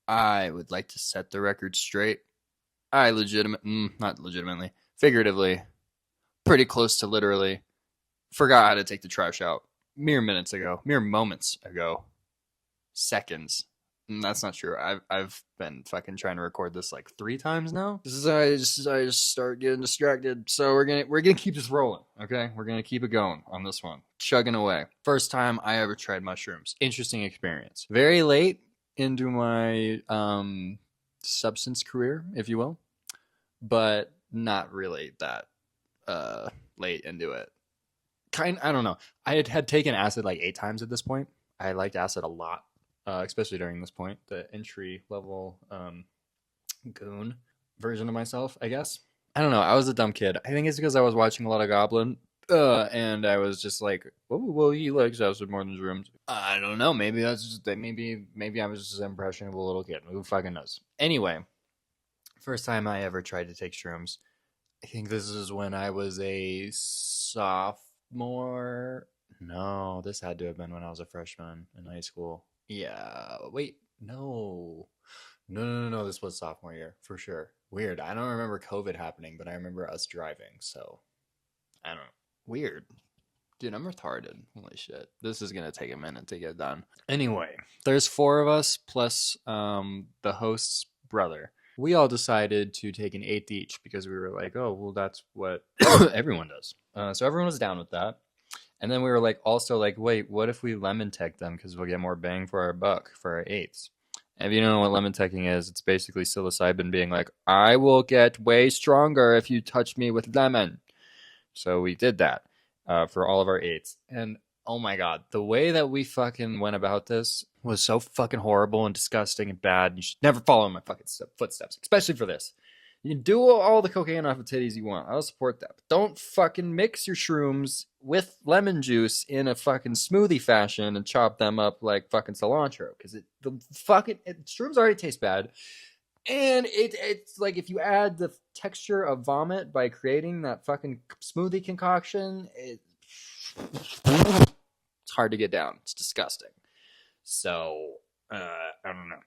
I would like to set the record straight. I not legitimately, figuratively, pretty close to literally, forgot how to take the trash out mere minutes ago, mere moments ago, seconds. That's not true. I've been fucking trying to record this like 3 times now. This is I just start getting distracted. So we're gonna keep this rolling. Okay, we're gonna keep it going on this one, chugging away. First time I ever tried mushrooms. Interesting experience. Very late into my substance career, if you will, but not really that late into it. I don't know. I had taken acid like 8 times at this point. I liked acid a lot, especially during this point. The entry level goon version of myself, I guess. I don't know. I was a dumb kid. I think it's because I was watching a lot of Goblin, and I was just like, "Oh, well, he likes acid more than shrooms." I don't know. Maybe that's just maybe I was just an impressionable little kid. Who fucking knows? Anyway, first time I ever tried to take shrooms. I think this is when I was a sophomore. No, this had to have been when I was a freshman in high school. Yeah, wait, no. No. This was sophomore year for sure. Weird. I don't remember COVID happening, but I remember us driving. So I don't know. Weird. Dude, I'm retarded. Holy shit. This is going to take a minute to get done. Anyway, there's 4 of us plus the host's brother. We all decided to take an 1/8 each because we were like, oh, well, that's what everyone does. So everyone was down with that. And then we were like, also like, wait, what if we lemon tech them? Because we'll get more bang for our buck for our 8s. And if you don't know what lemon teching is, it's basically psilocybin being like, I will get way stronger if you touch me with lemon. So we did that for all of our 8s. And oh my God, the way that we fucking went about this was so fucking horrible and disgusting and bad. You should never follow in my fucking footsteps, especially for this. You can do all the cocaine off of titties you want. I'll support that. But don't fucking mix your shrooms with lemon juice in a fucking smoothie fashion and chop them up like fucking cilantro. Because shrooms already taste bad. And it's like if you add the texture of vomit by creating that fucking smoothie concoction, it's hard to get down. It's disgusting. So, I don't know.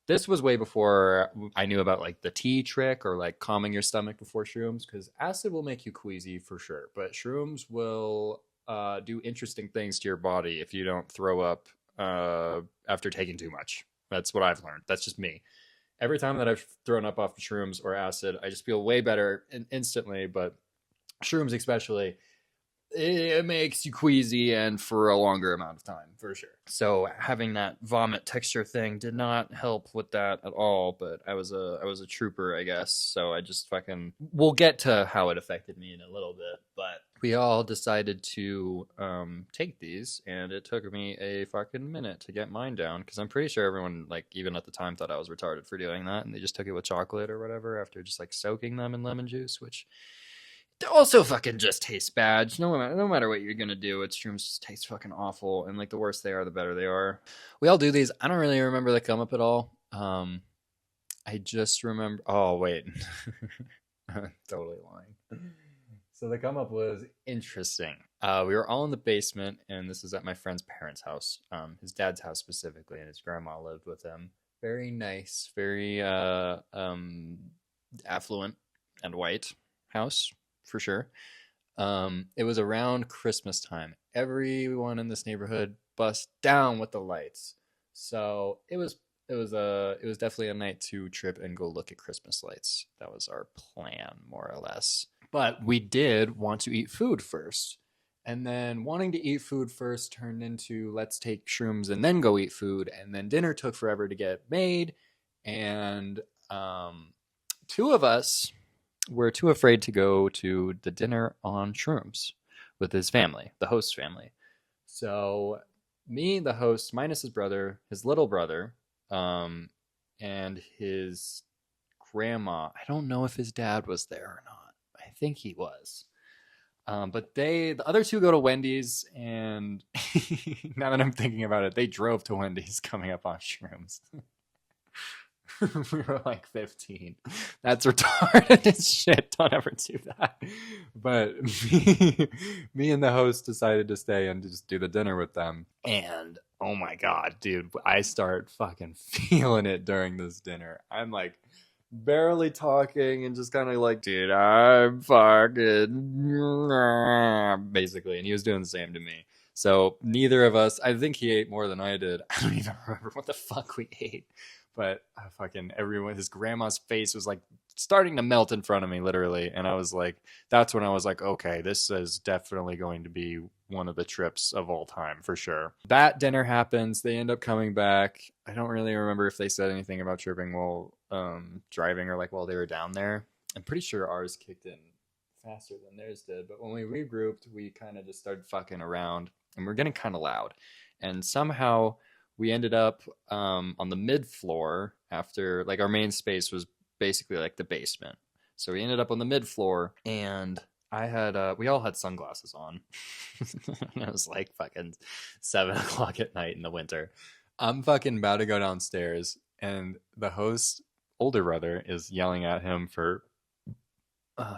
This was way before I knew about like the tea trick or like calming your stomach before shrooms, because acid will make you queasy for sure, but shrooms will do interesting things to your body if you don't throw up after taking too much. That's what I've learned. That's just me. Every time that I've thrown up off of shrooms or acid, I just feel way better instantly, but shrooms especially, it makes you queasy and for a longer amount of time, for sure. So having that vomit texture thing did not help with that at all, but I was a trooper, I guess. So I just fucking... We'll get to how it affected me in a little bit, but we all decided to take these, and it took me a fucking minute to get mine down, because I'm pretty sure everyone, like, even at the time thought I was retarded for doing that, and they just took it with chocolate or whatever after just, like, soaking them in lemon juice, which... also fucking just tastes bad. No matter what you're gonna do, shrooms just taste fucking awful, and like the worse they are, the better they are. We all do these. I don't really remember the come up at all. I just remember. Oh wait, totally lying. So the come up was interesting. We were all in the basement, and this was at my friend's parents' house, his dad's house specifically, and his grandma lived with him. Very nice, very affluent and white house. For sure. It was around Christmas time. Everyone in this neighborhood bust down with the lights. So it was definitely a night to trip and go look at Christmas lights. That was our plan, more or less. But we did want to eat food first. And then wanting to eat food first turned into let's take shrooms and then go eat food. And then dinner took forever to get made. And 2 of us were too afraid to go to the dinner on shrooms with his family, the host's family. So me, the host, minus his brother, his little brother, and his grandma. I don't know if his dad was there or not. I think he was. But the other 2 go to Wendy's, and now that I'm thinking about it, they drove to Wendy's coming up on shrooms. We were like 15. That's retarded as shit. Don't ever do that. But me and the host decided to stay and just do the dinner with them. And oh my God, dude, I start fucking feeling it during this dinner. I'm like barely talking and just kind of like, dude, I'm fucking basically. And he was doing the same to me. So neither of us, I think he ate more than I did. I don't even remember what the fuck we ate. But fucking everyone, his grandma's face was like starting to melt in front of me, literally. And I was like, that's when I was like, okay, this is definitely going to be one of the trips of all time for sure. That dinner happens. They end up coming back. I don't really remember if they said anything about tripping while driving or like while they were down there. I'm pretty sure ours kicked in faster than theirs did. But when we regrouped, we kind of just started fucking around and we're getting kind of loud. And somehow we ended up on the mid floor after like our main space was basically like the basement. So we ended up on the mid floor and I had we all had sunglasses on. And it was like fucking 7 o'clock at night in the winter. I'm fucking about to go downstairs and the host older brother is yelling at him for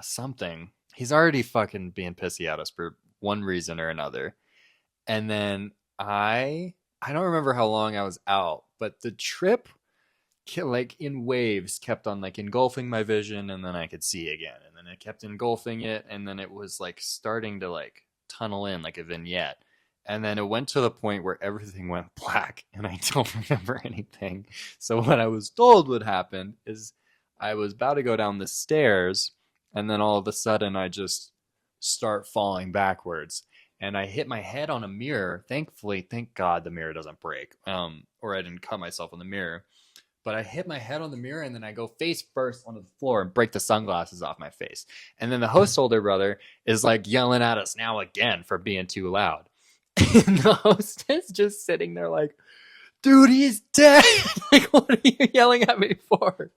something. He's already fucking being pissy at us for one reason or another. And then I don't remember how long I was out, but the trip like in waves kept on like engulfing my vision and then I could see again and then it kept engulfing it and then it was like starting to like tunnel in like a vignette and then it went to the point where everything went black and I don't remember anything. So what I was told would happen is I was about to go down the stairs and then all of a sudden I just start falling backwards and I hit my head on a mirror. Thankfully, thank God the mirror doesn't break or I didn't cut myself on the mirror. But I hit my head on the mirror and then I go face first onto the floor and break the sunglasses off my face. And then the host older brother is like yelling at us now again for being too loud. And the host is just sitting there like, dude, he's dead. Like, what are you yelling at me for?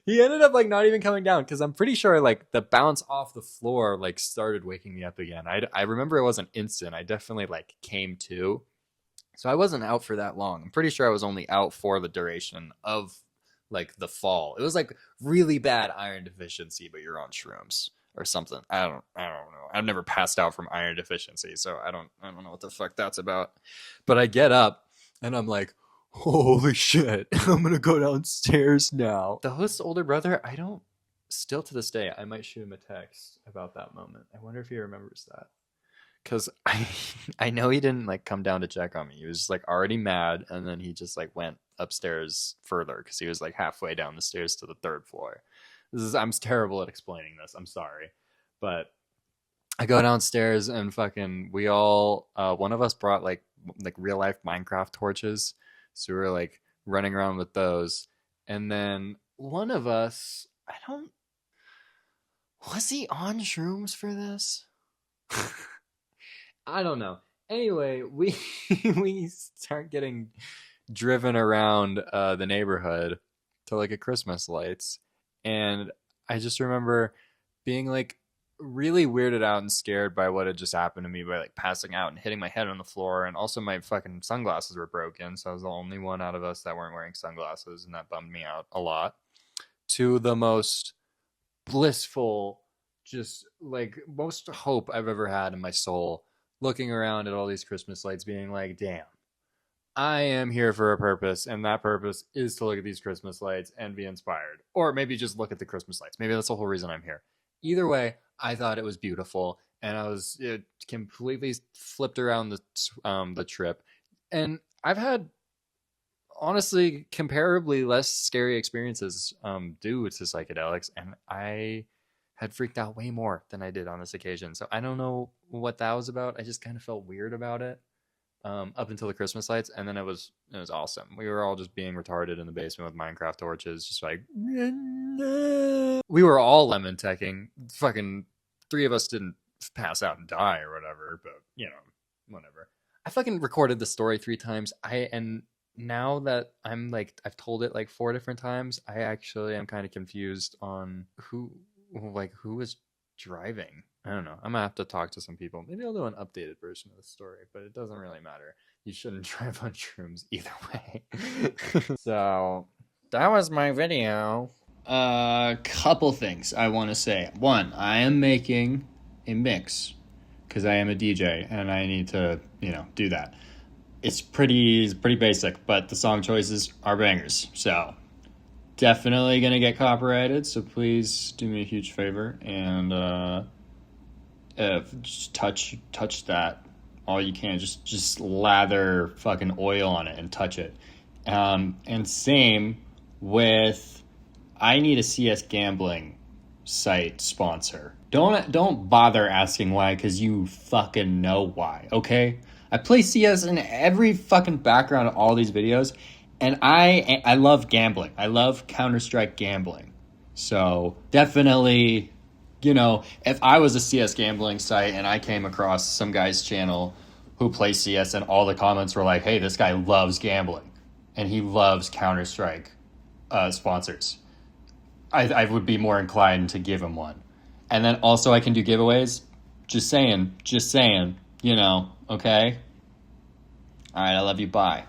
He ended up like not even coming down because I'm pretty sure like the bounce off the floor like started waking me up again. I remember it wasn't instant. I definitely like came to. So I wasn't out for that long. I'm pretty sure I was only out for the duration of like the fall. It was like really bad iron deficiency, but you're on shrooms or something. I don't know. I've never passed out from iron deficiency, so I don't know what the fuck that's about. But I get up and I'm like, holy shit, I'm gonna go downstairs now. The host's older brother, still to this day, I might shoot him a text about that moment. I wonder if he remembers that. Because I know he didn't like come down to check on me. He was just like already mad, and then he just like went upstairs further because he was like halfway down the stairs to the third floor. I'm terrible at explaining this. I'm sorry, but I go downstairs and fucking we all one of us brought like real life Minecraft torches, so we were like running around with those, and then one of us was he on shrooms for this? I don't know. Anyway, we we start getting driven around the neighborhood to like a Christmas lights, and I just remember being like really weirded out and scared by what had just happened to me by like passing out and hitting my head on the floor, and also my fucking sunglasses were broken, so I was the only one out of us that weren't wearing sunglasses, and that bummed me out a lot. To the most blissful, just like most hope I've ever had in my soul. Looking around at all these Christmas lights being like, damn, I am here for a purpose, and that purpose is to look at these Christmas lights and be inspired. Or maybe just look at the Christmas lights. Maybe that's the whole reason I'm here. Either way, I thought it was beautiful, and it completely flipped around the trip. And I've had, honestly, comparably less scary experiences due to psychedelics, and I had freaked out way more than I did on this occasion. So I don't know what that was about. I just kind of felt weird about it up until the Christmas lights, and then it was awesome. We were all just being retarded in the basement with Minecraft torches, just like we were all lemon teching. Fucking 3 of us didn't pass out and die or whatever, but whatever. I fucking recorded the story 3 times. And now that I'm like I've told it like 4 different times, I actually am kind of confused on who was driving. I don't know. I'm gonna have to talk to some people. Maybe I'll do an updated version of the story, but it doesn't really matter. You shouldn't drive on shrooms either way. So that was my video. Couple things I want to say. One, I am making a mix because I am a DJ and I need to, do that. It's pretty basic, but the song choices are bangers. So definitely gonna get copyrighted. So please do me a huge favor and just touch that all you can. Just lather fucking oil on it and touch it. And same with, I need a CS gambling site sponsor. Don't bother asking why, because you fucking know why, okay? I play CS in every fucking background of all these videos, and I love gambling. I love Counter-Strike gambling. So definitely, if I was a CS gambling site and I came across some guy's channel who plays CS and all the comments were like, hey, this guy loves gambling and he loves Counter-Strike sponsors, I would be more inclined to give him one. And then also I can do giveaways. Just saying, okay? All right, I love you, bye.